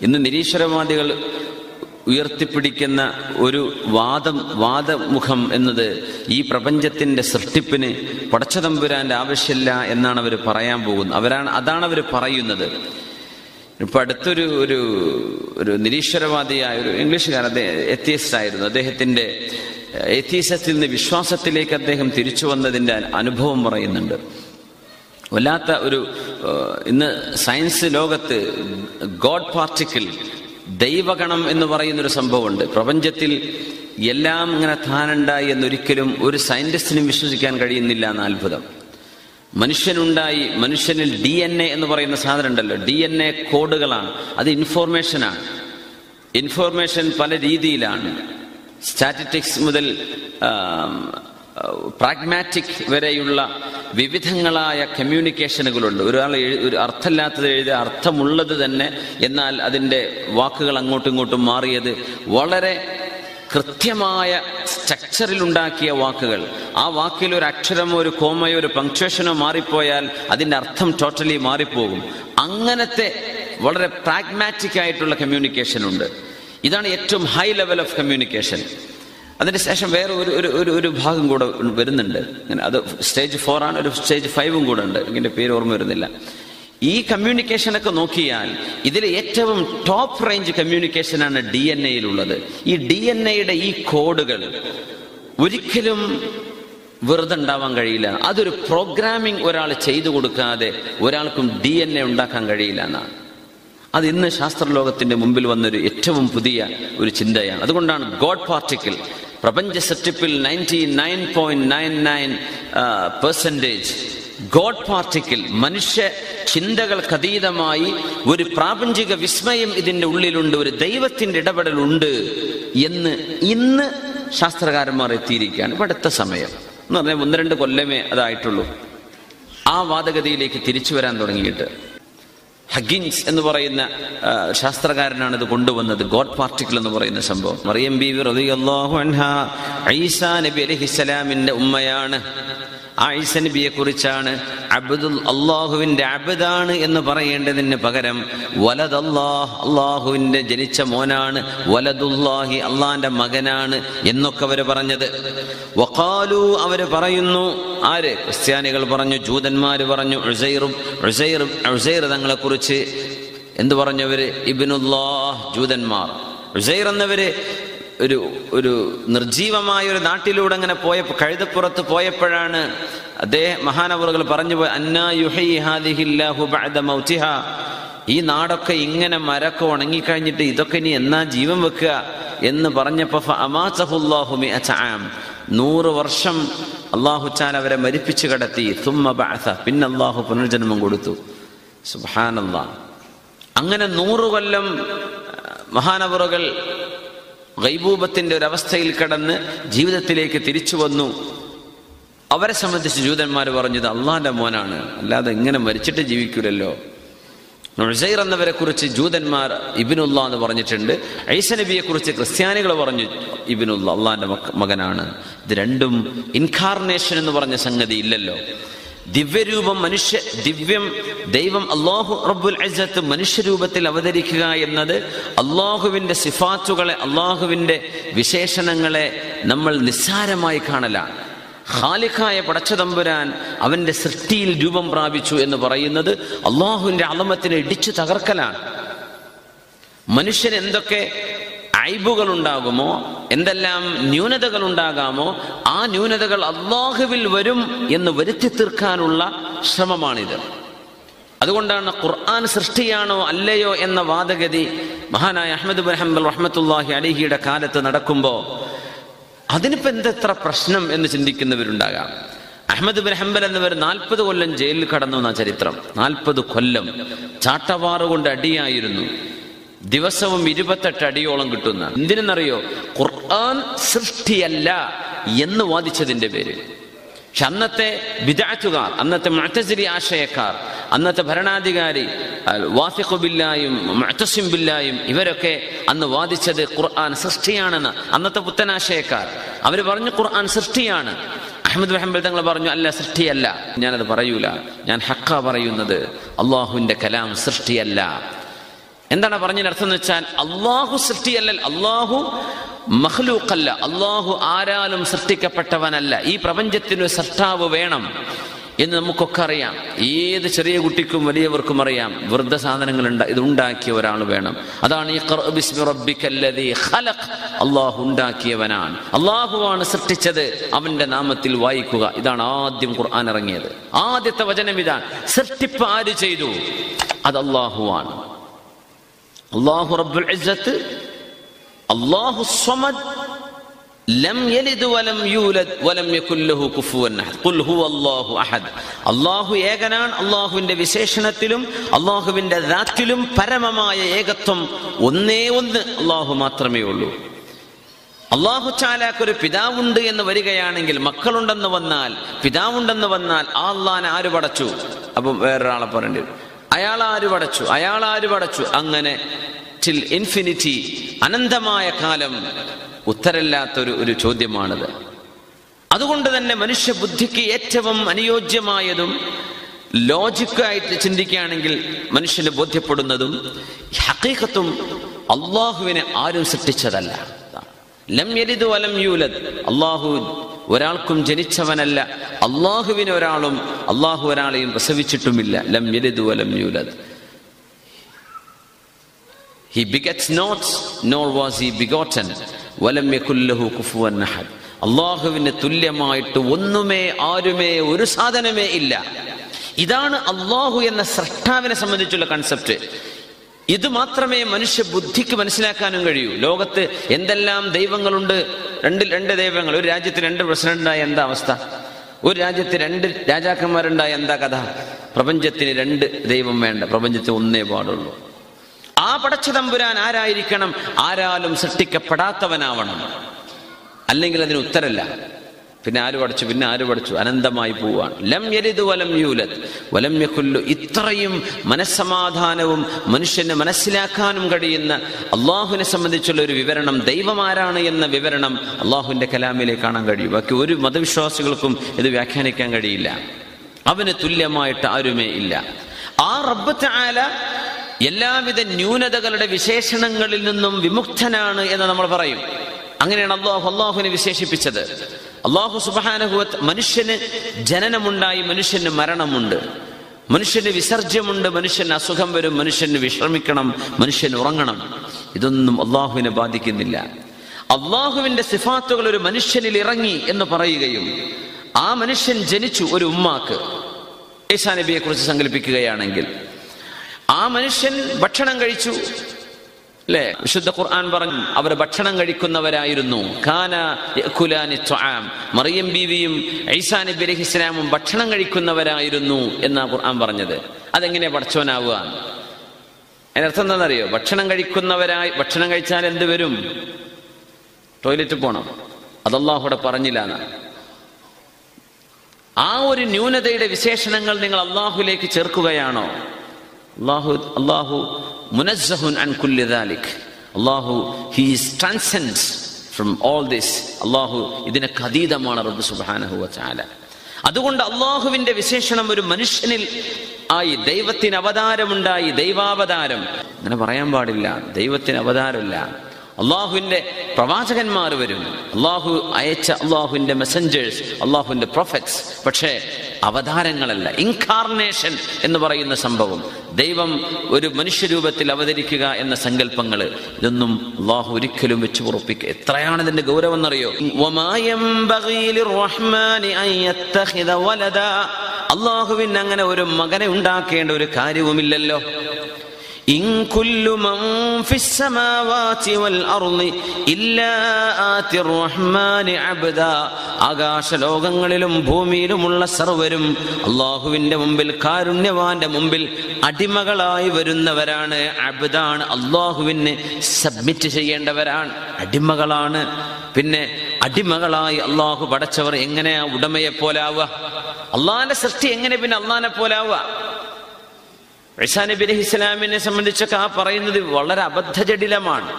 ഇന്ന് നിരീശ്വരവാദികൾ ഉയർത്തിപ്പിടിക്കുന്ന ഒരു വാദമുഖം എന്നത് ഈ പ്രപഞ്ചത്തിന്റെ സൃഷ്ടിപ്പിന് പടച്ചതമ്പുരാന്റെ ആവശ്യമില്ല എന്നാണ് അവർ പറയാൻ പോകുന്നത്. അതാണ് അവർ പറയുന്നത്. ഇപ്പൊ അടുത്തൊരു ഒരു നിരീശ്വരവാദിയായ ഒരു ഇംഗ്ലീഷുകാരൻ, എത്തിയസ്റ്റ് ആയിരുന്നു. അദ്ദേഹത്തിന്റെ എത്തീസത്തിൽ നിന്ന് വിശ്വാസത്തിലേക്ക് അദ്ദേഹം തിരിച്ചു വന്നതിന്റെ അനുഭവം പറയുന്നുണ്ട്. വല്ലാത്ത ഇന്ന് സയൻസ് ലോകത്ത് ഗോഡ് പാർട്ടിക്കിൾ, ദൈവഗണം എന്ന് പറയുന്നൊരു സംഭവമുണ്ട്. പ്രപഞ്ചത്തിൽ എല്ലാം ഇങ്ങനെ താനുണ്ടായി എന്നൊരിക്കലും ഒരു സയന്റിസ്റ്റിനും വിശ്വസിക്കാൻ കഴിയുന്നില്ല എന്ന അത്ഭുതം. മനുഷ്യനുണ്ടായി, മനുഷ്യനിൽ DNA എന്ന് പറയുന്ന സാധനം ഉണ്ടല്ലോ, DNA കോഡുകളാണ്, അത് ഇൻഫോർമേഷനാണ്. ഇൻഫോർമേഷൻ പല രീതിയിലാണ്. സ്റ്റാറ്റിസ്റ്റിക്സ് മുതൽ പ്രാഗ്മാറ്റിക് വരെയുള്ള വിവിധങ്ങളായ കമ്മ്യൂണിക്കേഷനുകളുണ്ട്. ഒരു അർത്ഥമില്ലാത്തത് എഴുതിയ അർത്ഥമുള്ളത് തന്നെ, എന്നാൽ അതിൻ്റെ വാക്കുകൾ അങ്ങോട്ടും ഇങ്ങോട്ടും മാറിയത് വളരെ കൃത്യമായ സ്ട്രക്ചറിലുണ്ടാക്കിയ വാക്കുകൾ. ആ വാക്കിൽ ഒരു അക്ഷരമോ ഒരു കോമയോ ഒരു പങ്ക്ച്വേഷനോ മാറിപ്പോയാൽ അതിൻ്റെ അർത്ഥം ടോട്ടലി മാറിപ്പോകും. അങ്ങനത്തെ വളരെ പ്രാഗ്മാറ്റിക് ആയിട്ടുള്ള കമ്മ്യൂണിക്കേഷൻ ഉണ്ട്. ഇതാണ് ഏറ്റവും ഹൈ ലെവൽ ഓഫ് കമ്മ്യൂണിക്കേഷൻ. അതിന് ശേഷം വേറെ ഒരു ഭാഗം കൂടെ വരുന്നുണ്ട്. അത് സ്റ്റേജ് 4 ആണ്. ഒരു സ്റ്റേജ് 5 കൂടെ ഉണ്ട്. ഇതിന്റെ പേര് ഓർമ്മ വരുന്നില്ല. ഈ കമ്മ്യൂണിക്കേഷനൊക്കെ നോക്കിയാൽ ഇതിൽ ഏറ്റവും ടോപ്പ് റേഞ്ച് കമ്മ്യൂണിക്കേഷനാണ് DNA-യിലുള്ളത്. ഈ DNA-യുടെ ഈ കോഡുകൾ ഒരിക്കലും വെറുതെ ഉണ്ടാവാൻ കഴിയില്ല. അതൊരു പ്രോഗ്രാമിംഗ് ഒരാൾ ചെയ്തു കൊടുക്കാതെ ഒരാൾക്കും DNA ഉണ്ടാക്കാൻ കഴിയില്ല എന്നാണ്. അത് ഇന്ന് ശാസ്ത്രലോകത്തിന്റെ മുമ്പിൽ വന്നൊരു ഏറ്റവും പുതിയ ഒരു ചിന്തയാണ്. അതുകൊണ്ടാണ് ഗോഡ് പാർട്ടിക്കിൾ, പ്രപഞ്ച സൃഷ്ടിപ്പിൽ 99.99% ഗോഡ് പാർട്ടിക്കിൾ, മനുഷ്യ ചിന്തകൾക്കതീതമായി ഒരു പ്രാപഞ്ചിക വിസ്മയം ഇതിന്റെ ഉള്ളിലുണ്ട്, ഒരു ദൈവത്തിന്റെ ഇടപെടലുണ്ട് എന്ന് ഇന്ന് ശാസ്ത്രകാരന്മാർ എത്തിയിരിക്കുകയാണ്. ഇപ്പൊ അടുത്ത സമയം എന്ന് പറഞ്ഞാൽ 1-2 കൊല്ലമേ അതായിട്ടുള്ളൂ ആ വാദഗതിയിലേക്ക് തിരിച്ചു വരാൻ തുടങ്ങിയിട്ട്. ഹഗിൻസ് എന്ന് പറയുന്ന ശാസ്ത്രകാരനാണ് ഇത് കൊണ്ടുവന്നത്, ഗോഡ് പാർട്ടിക്കിൾ എന്ന് പറയുന്ന സംഭവം. മറിയം ബീവി റളിയല്ലാഹു അൻഹാ ഈസാ നബി അലൈഹിസ്സലാമിന്റെ ഉമ്മയാണ്. ഈസ നബിയെ കുറിച്ചാണ് അല്ലാഹുവിന്റെ അബ്ദാണ് എന്ന് പറയേണ്ടതിന് പകരം വലദല്ലാഹ്, അല്ലാഹുവിന്റെ ജനിച്ച മോനാണ്, വലദുല്ലാഹി, അള്ളാന്റെ മകനാണ് എന്നൊക്കെ അവര് പറഞ്ഞത്. വഖാലു, അവര് പറയുന്നു. ആര്? ക്രിസ്ത്യാനികൾ പറഞ്ഞു, ജൂതന്മാര് പറഞ്ഞു. ഉസൈർ തങ്ങളെ കുറിച്ച് എന്ത് പറഞ്ഞവര്? ഇബ്നുല്ലാഹ്, ജൂതന്മാർ. ഉസൈർ എന്നവര് ഒരു നിർജീവമായ ഒരു നാട്ടിലൂടെ അങ്ങനെ കഴുതപ്പുറത്ത് പോയപ്പോഴാണ് അദ്ദേഹം മഹാനവറുകൾ പറഞ്ഞു പോയി, അന്നാ യുഹ്യി ഹാദിഹില്ലാഹു ബഅദ മൗതിഹാ, ഈ നാടൊക്കെ ഇങ്ങനെ മരൊക്കെ ഉണങ്ങിക്കഴിഞ്ഞിട്ട് ഇതൊക്കെ ഇനി എന്നാ ജീവൻ വെക്കുക എന്ന് പറഞ്ഞപ്പോ ഫഅമാതഹുല്ലാഹു 100 ആം, 100 വർഷം അല്ലാഹു തആല അവരെ മരിപ്പിച്ചു കിടത്തി. സുമ്മ ബഅസ, പിന്നെ അല്ലാഹു പുനർജന്മം കൊടുത്തു. സുബ്ഹാനല്ലാഹ്. അങ്ങനെ 100 കൊല്ലം മഹാനവറുകൾ ഗൈബൂബത്തിന്റെ ഒരവസ്ഥയിൽ കിടന്ന് ജീവിതത്തിലേക്ക് തിരിച്ചു വന്നു. അവരെ സംബന്ധിച്ച് ജൂതന്മാർ പറഞ്ഞത് അള്ളാന്റെ മോനാണ്, അല്ലാതെ ഇങ്ങനെ മരിച്ചിട്ട് ജീവിക്കൂലല്ലോ. ഉസൈർ എന്നവരെ കുറിച്ച് ജൂതന്മാർ ഇബ്നുല്ലാ എന്ന് പറഞ്ഞിട്ടുണ്ട്. ഈസ നബിയെ കുറിച്ച് ക്രിസ്ത്യാനികൾ പറഞ്ഞു ഇബ്നുല്ലാ, അള്ളാന്റെ മകനാണ്. ഇത് രണ്ടും ഇൻകാർണേഷൻ എന്ന് പറഞ്ഞ സംഗതി ഇല്ലല്ലോ. ദിവ്യരൂപം, ദിവ്യം ദൈവം അല്ലാഹു റബ്ബുൽ ഇസ്സത്ത് മനുഷ്യരൂപത്തിൽ അവതരിക്കുക എന്നത് അല്ലാഹുവിന്റെ സിഫാത്തുകളെ, അല്ലാഹുവിന്റെ വിശേഷണങ്ങളെ നമ്മൾ നിസ്സാരമായി കാണലാണ്. ഖാലിഖായ പടച്ചതമ്പുരാൻ അവന്റെ സൃഷ്ടിയിൽ രൂപം പ്രാപിച്ചു എന്ന് പറയുന്നത് അല്ലാഹുവിന്റെ അളമത്തിനെ ഇടിച്ചു തകർക്കലാണ്. മനുഷ്യന് എന്തൊക്കെ ഐബുകൾ ഉണ്ടാകുമോ, എന്തെല്ലാം ന്യൂനതകൾ ഉണ്ടാകാമോ, ആ ന്യൂനതകൾ അല്ലാഹുവിൽ വരും എന്ന് വരുത്തി തീർക്കാനുള്ള ശ്രമമാണിത്. അതുകൊണ്ടാണ് ഖുർആൻ സൃഷ്ടിയാണോ അല്ലയോ എന്ന വാദഗതി മഹാനായ അഹ്മദ് ബിൻ ഹംബൽ റഹ്മത്തുള്ളാഹി അലൈഹിയുടെ കാലത്ത് നടക്കുമ്പോൾ അതിനിപ്പോ എന്തെത്ര പ്രശ്നം എന്ന് ചിന്തിക്കുന്നവരുണ്ടാകാം. അഹ്മദ് ബിൻ ഹംബൽ എന്നവർ 40 കൊല്ലം ജയിലിൽ കടന്നു എന്ന ചരിത്രം. 40 കൊല്ലം ചാട്ടവാറുകൊണ്ട് അടിയായിരുന്നു. ദിവസവും 28 അടിയോളം കിട്ടുന്ന. എന്തിനെന്നറിയോ? ഖുർആൻ സൃഷ്ടിയല്ല എന്ന് വാദിച്ചതിന്റെ പേര്. പക്ഷെ അന്നത്തെ ബിദ്അത്തുകാർ, അന്നത്തെ മുഅ്തസിലി ആശയക്കാർ, അന്നത്തെ ഭരണാധികാരി വാസിഖ് ബില്ലായും മുഅ്തസിം ബില്ലായും ഇവരൊക്കെ അന്ന് വാദിച്ചത് ഖുർആൻ സൃഷ്ടിയാണെന്ന്. അന്നത്തെ പുത്തനാശയക്കാർ അവർ പറഞ്ഞു ഖുർആൻ സൃഷ്ടിയാണ്. അഹ്മദ് ബിൻ ഹംബൽ തങ്ങൾ പറഞ്ഞു അല്ല, സൃഷ്ടിയല്ല, ഞാനത് പറയൂല, ഞാൻ ഹഖാ പറയുന്നത്, അല്ലാഹുവിന്റെ കലാം സൃഷ്ടിയല്ല. എന്താണ് പറഞ്ഞതിനർത്ഥം എന്ന് വെച്ചാൽ അള്ളാഹു സൃഷ്ടിയല്ല, അള്ളാഹു മഖ്ലൂഖല്ല, അള്ളാഹു ആരാലും സൃഷ്ടിക്കപ്പെട്ടവനല്ല. ഈ പ്രപഞ്ചത്തിന് സൃഷ്ടാവ് വേണം എന്ന് നമുക്കൊക്കെ അറിയാം. ഏത് ചെറിയ കുട്ടിക്കും വലിയവർക്കും അറിയാം. വെറുതെ സാധനങ്ങൾ ഇത് ഉണ്ടാക്കിയ ഒരാൾ വേണം. അതാണ് ഇഖ്റ ബിസ്മി റബ്ബിക്കല്ലദീ ഖലഖ്, അള്ളാഹു ഉണ്ടാക്കിയവനാണ്, അള്ളാഹുവാണ് സൃഷ്ടിച്ചത്, അവന്റെ നാമത്തിൽ വായിക്കുക. ഇതാണ് ആദ്യം ഖുർആൻ ഇറങ്ങിയത്. ആദ്യത്തെ വചനം ഇതാണ്. സൃഷ്ടിപ്പ് ആര് ചെയ്തു? അത് അള്ളാഹുവാണ്. അള്ളാഹു റബ്ബുൽ ഇസ്സത്ത്, അല്ലാഹു സ്വമദ്, ലം യലിദ് വലം യൂലദ് വലം യകുൽ ലഹു കുഫുവൻ അഹദ്, ഖുൽ ഹുവല്ലാഹു അഹദ്. അല്ലാഹു ഏകനാണ്. അല്ലാഹുവിന്റെ വിശേഷണത്തിലും അല്ലാഹുവിന്റെ ദാത്തിലും പരമമായ ഏകത്വം ഒന്നേ ഒന്ന് അല്ലാഹു മാത്രമേ ഉള്ളൂ. അല്ലാഹു തആലക്ക് ഒരു പിതാവുണ്ട് എന്ന് വരികയാണെങ്കിൽ, മക്കളുണ്ടെന്ന് വന്നാൽ, പിതാവുണ്ടെന്ന് വന്നാൽ, ആ അല്ലാഹനെ ആര് പടച്ചു? അപ്പം വേറൊരാളെ പറയേണ്ടി വരും. അയാളാര് പടച്ചു? അയാളാര് പടച്ചു? അങ്ങനെ ടിൽ ഇൻഫിനിറ്റി, അനന്തമായ കാലം ഉത്തരമില്ലാത്തൊരു ചോദ്യമാണിത്. അതുകൊണ്ട് തന്നെ മനുഷ്യ ബുദ്ധിക്ക് ഏറ്റവും അനുയോജ്യമായതും ലോജിക്കായിട്ട് ചിന്തിക്കുകയാണെങ്കിൽ മനുഷ്യന് ബോധ്യപ്പെടുന്നതും ഹഖീഖത്തും അള്ളാഹുവിനെ ആരും സൃഷ്ടിച്ചതല്ല. ലം യലിദ് വലം യൂലദ്, അള്ളാഹു ഒരാൾക്കും ജനിച്ചവനല്ല. അള്ളാഹുവിനെ അള്ളാഹു ഒരാളെയും പ്രസവിച്ചിട്ടുമില്ല. ലം യലിദ് വലം യൂലദ്. He begets not, nor was he begotten. വലം യകുൽ ലഹു കുഫുവൻ അഹദ്. അള്ളാഹുവിന് തുല്യമായിട്ട് ഒന്നുമേ ആരുമേ ഒരു സാധനമേ ഇല്ല. ഇതാണ് അള്ളാഹു എന്ന സൃഷ്ടാവിനെ സംബന്ധിച്ചുള്ള കൺസെപ്റ്റ്. ഇത് മാത്രമേ മനുഷ്യ ബുദ്ധിക്ക് മനസ്സിലാക്കാനും കഴിയൂ. ലോകത്ത് എന്തെല്ലാം ദൈവങ്ങളുണ്ട്. രണ്ട് ദൈവങ്ങൾ. ഒരു രാജ്യത്ത് 2 പ്രസിഡന്റുണ്ടായ എന്താ അവസ്ഥ? ഒരു രാജ്യത്ത് 2 രാജാക്കന്മാരുണ്ടായ എന്താ കഥ? പ്രപഞ്ചത്തിന് 2 ദൈവം വേണ്ട, പ്രപഞ്ചത്തിന് ഒന്നേ പാടുള്ളൂ. ആ പടച്ച തമ്പുരാൻ ആരായിരിക്കണം? ആരാലും സൃഷ്ടിക്കപ്പെടാത്തവനാവണം, അല്ലെങ്കിൽ അതിന് ഉത്തരല്ല. പിന്നെ ആര് പഠിച്ചു? പിന്നെ ആര് പഠിച്ചു? അനന്തമായി പോവാണ്. ലം യലിദ് വലം യൂലദ് വലം യകുൽ. ഇത്രയും മനസ്സമാധാനവും മനുഷ്യന് മനസ്സിലാക്കാനും കഴിയുന്ന അള്ളാഹുവിനെ സംബന്ധിച്ചുള്ള ഒരു വിവരണം, ദൈവം ആരാണ് എന്ന വിവരണം അള്ളാഹുവിന്റെ കലാമിലേക്ക് കാണാൻ കഴിയും. ബാക്കി ഒരു മതവിശ്വാസികൾക്കും ഇത് വ്യാഖ്യാനിക്കാൻ കഴിയില്ല. അവന് തുല്യമായിട്ട് ആരുമേ ഇല്ല. ആ റബ്ബ് തആല എല്ലാവിധ ന്യൂനതകളുടെ വിശേഷണങ്ങളിൽ നിന്നും വിമുക്തനാണ് എന്ന് നമ്മൾ പറയും. അങ്ങനെയാണ് അള്ളാഹുവിനെ വിശേഷിപ്പിച്ചത്. അള്ളാഹു സുബ്ഹാനഹു വ തആല, മനുഷ്യന് ജനനമുണ്ടായി, മനുഷ്യന് മരണമുണ്ട്, മനുഷ്യന് വിസർജ്യമുണ്ട്, മനുഷ്യന് അസുഖം വരും, മനുഷ്യന് വിശ്രമിക്കണം, മനുഷ്യന് ഉറങ്ങണം. ഇതൊന്നും അള്ളാഹുവിനെ ബാധിക്കുന്നില്ല. അള്ളാഹുവിന്റെ സിഫാത്തുകൾ ഒരു മനുഷ്യനിൽ ഇറങ്ങി എന്ന് പറയുകയും, ആ മനുഷ്യൻ ജനിച്ചു ഒരു ഉമ്മാക്ക്, ഈസാ നബിയെ കുറിച്ച് സങ്കല്പിക്കുകയാണെങ്കിൽ, ആ മനുഷ്യൻ ഭക്ഷണം കഴിച്ചു, അല്ലേ? വിശുദ്ധ ഖുർആൻ പറഞ്ഞു അവർ ഭക്ഷണം കഴിക്കുന്നവരായിരുന്നു. കാന യഅകുലാനി ത്വആം. മറിയം ബീവിയും ഈസാ നബി അലൈഹിസ്സലാമും ഭക്ഷണം കഴിക്കുന്നവരായിരുന്നു എന്നാ ഖുർആൻ പറഞ്ഞത്. അതെങ്ങനെയാ പടച്ചവനാവുക? അതിനർത്ഥം എന്താണെന്നറിയോ? ഭക്ഷണം കഴിച്ചാൽ എന്ത് വരും? ടോയ്ലറ്റ് പോണം. അത് അല്ലാഹുവിടെ പറഞ്ഞില്ല എന്നാണ്. ആ ഒരു ന്യൂനതയുടെ വിശേഷണങ്ങൾ നിങ്ങൾ അള്ളാഹുലേക്ക് ചേർക്കുകയാണോ? അള്ളാഹു മുനസ്സഹുൻ അൻ കുല്ലി ദാലിക്. അള്ളാഹു he is transcends from all this. അള്ളാഹു ഇതിനൊക്കെ അതീതമാണ് റബ്ബ് സുബ്ഹാനഹു വ തആല. അതുകൊണ്ട് അള്ളാഹുവിന്റെ വിശേഷണം ഒരു മനുഷ്യനിൽ ആയി. ദൈവത്തിന് അവതാരമുണ്ടായി, ദൈവാവതാരം. അങ്ങനെ പറയാൻ പാടില്ല. ദൈവത്തിന് അവതാരമില്ല. അള്ളാഹുവിന്റെ പ്രവാചകന്മാർ വരും, അള്ളാഹു അയച്ച അള്ളാഹുവിന്റെ മെസ്സഞ്ചേഴ്സ്, അള്ളാഹുവിന്റെ പ്രൊഫറ്റ്സ്. പക്ഷേ അവതാരങ്ങളല്ല. ഇൻകാർണേഷൻ എന്ന് പറയുന്ന സംഭവം, ദൈവം ഒരു മനുഷ്യരൂപത്തിൽ അവതരിക്കുക എന്ന സങ്കല്പങ്ങൾ, ഇതൊന്നും അള്ളാഹു ഒരിക്കലും വെച്ച് ഉറപ്പിക്കുക. എത്രയാണ് ഇതിന്റെ ഗൗരവം എന്നറിയോ? അള്ളാഹുവിന് അങ്ങനെ ഒരു മകനെ ഉണ്ടാക്കേണ്ട ഒരു കാര്യവുമില്ലല്ലോ. ഇൻ കുല്ലു മൻ ഫിസ് സമാവാതി വൽ അർളി ഇല്ലാ ആതിർ റഹ്മാനി അബ്ദാ. ആകാശലോകങ്ങളിലും ഭൂമിയിലുമുള്ള സർവരും അള്ളാഹുവിന്റെ മുമ്പിൽ, കാരുണ്യവാന്റെ മുമ്പിൽ അടിമകളായി വരുന്നവരാണ്. അബ്ദാണ്, അള്ളാഹുവിന് സബ്മിറ്റ് ചെയ്യേണ്ടവരാണ്, അടിമകളാണ്. പിന്നെ അടിമകളായി അള്ളാഹു പടച്ചവർ എങ്ങനെയാ ഉടമയെ പോലാവുക? അള്ളാഹിന്റെ സൃഷ്ടി എങ്ങനെ പിന്നെ അള്ളാഹിനെ പോലാവുക? ഈസാ നബി അലൈഹിസ്സലാമിനെ സംബന്ധിച്ചൊക്കെ ആ പറയുന്നത് വളരെ അബദ്ധജടിലമാണ്.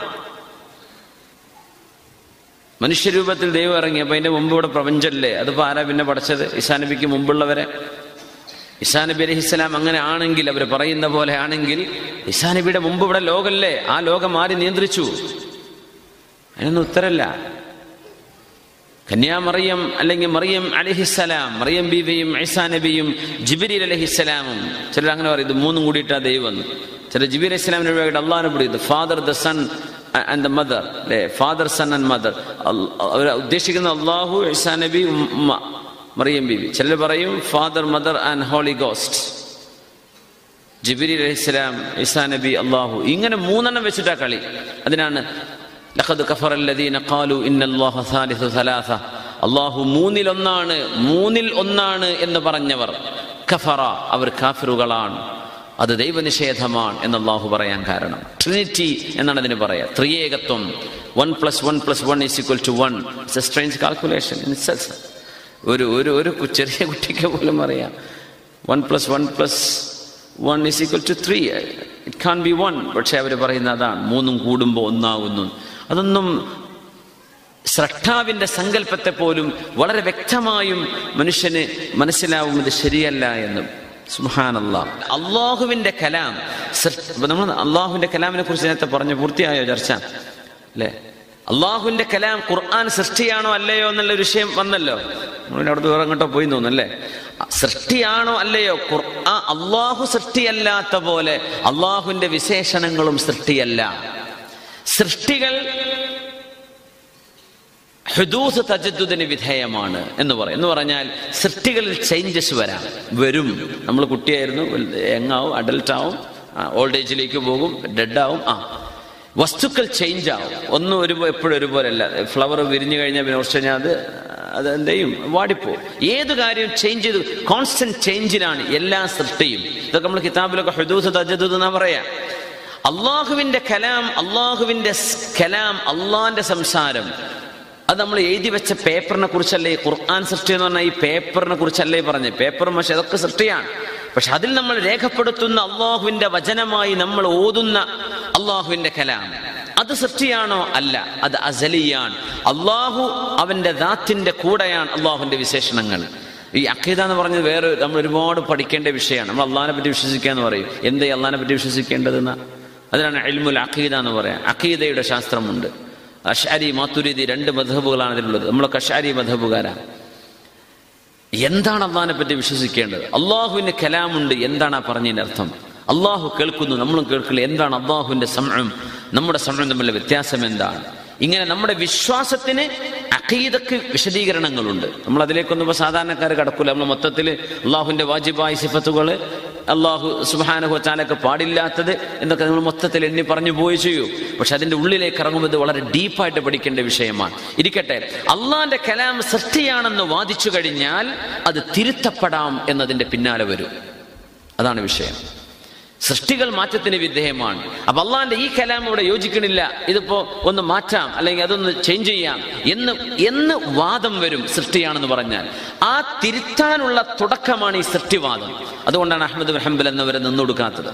മനുഷ്യരൂപത്തിൽ ദൈവം ഇറങ്ങി, അപ്പൊ അതിന്റെ മുമ്പ് ഇവിടെ പ്രപഞ്ചല്ലേ? അതിപ്പോ ആരാ പിന്നെ പഠിച്ചത്? ഈസാ നബിക്ക് മുമ്പുള്ളവരെ ഈസാ നബി അലൈഹിസ്സലാം അങ്ങനെ ആണെങ്കിൽ, അവർ പറയുന്ന പോലെ ആണെങ്കിൽ, ഈസാ നബിയുടെ മുമ്പ് ഇവിടെ ലോകല്ലേ, ആ ലോകം ആര് നിയന്ത്രിച്ചു? അതിനൊന്നും ഉത്തരല്ല. കന്യാമറിയം അല്ലെങ്കിൽ മറിയം അലൈഹിസ്സലാം, മറിയം ബീവിയും ഈസാ നബിയും ജിബ്രീൽ അലൈഹിസ്സലാമും, ചിലർ അങ്ങനെ പറയും ഇത് മൂന്നും കൂടിയിട്ടാ ദൈവം. ചില ജിബ്രീൽ അലൈഹിസ്സലാമിനെ ഒഴിവാക്കിയിട്ട് അള്ളാഹിനെ പിടിക്കുന്നത് father, the son and the mother, അല്ലെ? Father, son and mother. അവർ ഉദ്ദേശിക്കുന്ന അള്ളാഹു, ഈസാ നബി, ഉമ്മ മറിയം ബീവി. ചിലർ പറയും father, mother and holy ghost, ജിബ്രീൽ അലൈഹിസ്സലാം, ഈസാ നബി, അള്ളാഹു. ഇങ്ങനെ മൂന്നെണ്ണം വെച്ചിട്ടാ കളി. അതിനാണ് ലഖദ് കഫറ അല്ലദീന ഖാലു ഇന്നല്ലാഹ സാലിസു സലാസ, അള്ളാഹു മൂന്നിൽ ഒന്നാണ് എന്ന് പറഞ്ഞവർ കഫറ, അവർ കാഫിറുകളാണ്, അത് ദൈവനിഷേധമാണ് എന്ന് അള്ളാഹു പറയാൻ കാരണം. ട്രിനിറ്റി എന്നാണ് അതിന് പറയാ, ത്രിയേകത്വം. 1 + 1 + 1 = 1. It's A strange calculation in itself. ഒരു ചെറിയ കുട്ടിക്ക് പോലും അറിയാം 1 + 1 + 1 = 3. It can be 1. പക്ഷെ അവർ പറയുന്ന അതാണ്, മൂന്നും കൂടുമ്പോൾ ഒന്നാകുന്നു. അതൊന്നും സ്രഷ്ടാവിന്റെ സങ്കല്പത്തെ പോലും വളരെ വ്യക്തമായും മനുഷ്യന് മനസ്സിലാവും ഇത് ശരിയല്ല എന്ന്. സുബ്ഹാനല്ലാഹ്. അള്ളാഹുവിന്റെ കലാം, നമ്മൾ അള്ളാഹുവിന്റെ കലാമിനെ കുറിച്ച് നേരത്തെ പറഞ്ഞു, പൂർത്തിയായോ ചർച്ച? അല്ലെ, അള്ളാഹുവിന്റെ കലാം ഖുർആൻ സൃഷ്ടിയാണോ അല്ലയോ എന്നുള്ള വിഷയം വന്നല്ലോ. നമ്മൾ അവിടുത്തെ വേറെ അങ്ങോട്ടോ പോയി തോന്നുന്നല്ലേ. സൃഷ്ടിയാണോ അല്ലയോ? അള്ളാഹു സൃഷ്ടിയല്ലാത്ത പോലെ അള്ളാഹുവിന്റെ വിശേഷണങ്ങളും സൃഷ്ടിയല്ല. സൃഷ്ടികൾ ഹുദൂസ് തജദ്ദുദിന് വിധേയമാണ് എന്ന് പറഞ്ഞാൽ സൃഷ്ടികളിൽ ചേഞ്ചസ് വരും. നമ്മൾ കുട്ടിയായിരുന്നു, യങ്ങാവും, അഡൽട്ടാവും, ഓൾഡ് ഏജിലേക്ക് പോകും, ഡെഡാവും. വസ്തുക്കൾ ചേഞ്ച് ആവും. ഒന്നും എപ്പോഴും ഒരുപോലെ അല്ല. ഫ്ലവർ വിരിഞ്ഞു കഴിഞ്ഞാൽ പിന്നെ കുറച്ച് കഴിഞ്ഞാൽ അത് എന്ത് ചെയ്യും? വാടിപ്പോവും. ഏത് കാര്യം ചേഞ്ച് ചെയ്ത് കോൺസ്റ്റന്റ് ചേഞ്ചിലാണ് എല്ലാ സൃഷ്ടിയും. ഇതൊക്കെ നമ്മൾ കിതാബിലൊക്കെ ഹുദൂസ് തജദ്ദുദ് എന്നാ പറയാ. അള്ളാഹുവിന്റെ കലാം, അള്ളാന്റെ സംസാരം, അത് നമ്മൾ എഴുതി വെച്ച പേപ്പറിനെ കുറിച്ചല്ലേ ഖുർആൻ സൃഷ്ടി എന്ന് പറഞ്ഞാൽ. ഈ പേപ്പറിനെ കുറിച്ചല്ലേ പറഞ്ഞത്. പേപ്പറും പക്ഷെ അതൊക്കെ സൃഷ്ടിയാണ്. പക്ഷെ അതിൽ നമ്മൾ രേഖപ്പെടുത്തുന്ന അള്ളാഹുവിന്റെ വചനമായി നമ്മൾ ഓതുന്ന അള്ളാഹുവിന്റെ കലാം, അത് സൃഷ്ടിയാണോ? അല്ല, അത് അസലിയാണ്. അള്ളാഹു അവന്റെ ദാത്തിന്റെ കൂടെയാണ് അള്ളാഹുവിന്റെ വിശേഷണങ്ങൾ. ഈ അഖീദ എന്ന് പറഞ്ഞത് വേറെ നമ്മൾ ഒരുപാട് പഠിക്കേണ്ട വിഷയമാണ്. നമ്മൾ അള്ളാഹിനെ പറ്റി വിശ്വസിക്കുക എന്ന് പറയും. എന്തേ അള്ളാഹിനെ പറ്റി വിശ്വസിക്കേണ്ടതെന്ന്? അതിനാണ് ഇൽമുൽ അഖീദ എന്ന് പറയാം. അഖീദയുടെ ശാസ്ത്രമുണ്ട്. അശ്അരി, മാതുരിദി 2 മദ്ഹബുകളാണ് അതിലുള്ളത്. നമ്മളൊക്കെ അശ്അരി മദ്ഹബുകാരാണ്. എന്താണ് അള്ളാഹിനെ പറ്റി വിശ്വസിക്കേണ്ടത്? അള്ളാഹുവിന് കലാമുണ്ട്, എന്താണ് ആ പറഞ്ഞതിന്റെ അർത്ഥം? അള്ളാഹു കേൾക്കുന്നു, നമ്മളും കേൾക്കില്ല. എന്താണ് അള്ളാഹുവിന്റെ സമഉം നമ്മുടെ സമഉം തമ്മിലുള്ള വ്യത്യാസം എന്താണ്? ഇങ്ങനെ നമ്മുടെ വിശ്വാസത്തിന്, അഖീദക്ക് വിശദീകരണങ്ങളുണ്ട്. നമ്മൾ അതിലേക്കൊന്നും ഇപ്പോൾ സാധാരണക്കാർ കടക്കൂല. നമ്മൾ മൊത്തത്തിൽ അള്ളാഹുവിന്റെ വാജിബായ സിഫത്തുകൾ, അള്ളാഹു സുബ്ഹാനഹു വ തആലക്ക് പാടില്ലാത്തത് എന്നൊക്കെ നമ്മൾ മൊത്തത്തിൽ എണ്ണി പറഞ്ഞു പോയി ചെയ്യൂ. പക്ഷെ അതിന്റെ ഉള്ളിലേക്ക് ഇറങ്ങുന്നത് വളരെ ഡീപ്പായിട്ട് പഠിക്കേണ്ട വിഷയമാണ്. ഇരിക്കട്ടെ, അള്ളാന്റെ കലാം സൃഷ്ടിയാണെന്ന് വാദിച്ചു കഴിഞ്ഞാൽ അത് തിരുത്തപ്പെടാം എന്നതിന്റെ പിന്നാലെ വരും. അതാണ് വിഷയം. സൃഷ്ടികൾ മാറ്റത്തിന് വിധേയമാണ്. അപ്പൊ അള്ളാന്റെ ഈ കലാം ഇവിടെ യോജിക്കണില്ല, ഇതിപ്പോ ഒന്ന് മാറ്റാം അല്ലെങ്കിൽ അതൊന്ന് ചേഞ്ച് ചെയ്യാം എന്ന് വാദം വരും. സൃഷ്ടിയാണെന്ന് പറഞ്ഞാൽ ആ തിരുത്താനുള്ള തുടക്കമാണ് ഈ സൃഷ്ടിവാദം. അതുകൊണ്ടാണ് അഹ്മദ് ബിൻ ഹംബൽ എന്നവരെ നിന്നൊടുക്കാത്തത്.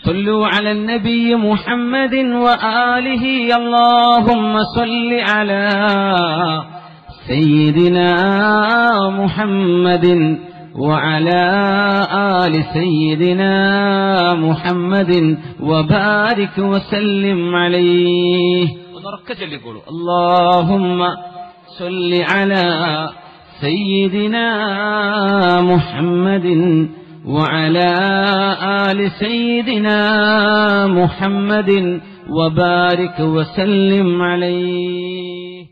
صلوا على النبي محمد وآله اللهم صل على سيدنا محمد وعلى آل سيدنا محمد وبارك وسلم عليه. اللهم صل على سيدنا محمد وعلى آل سيدنا محمد وبارك وسلم عليه.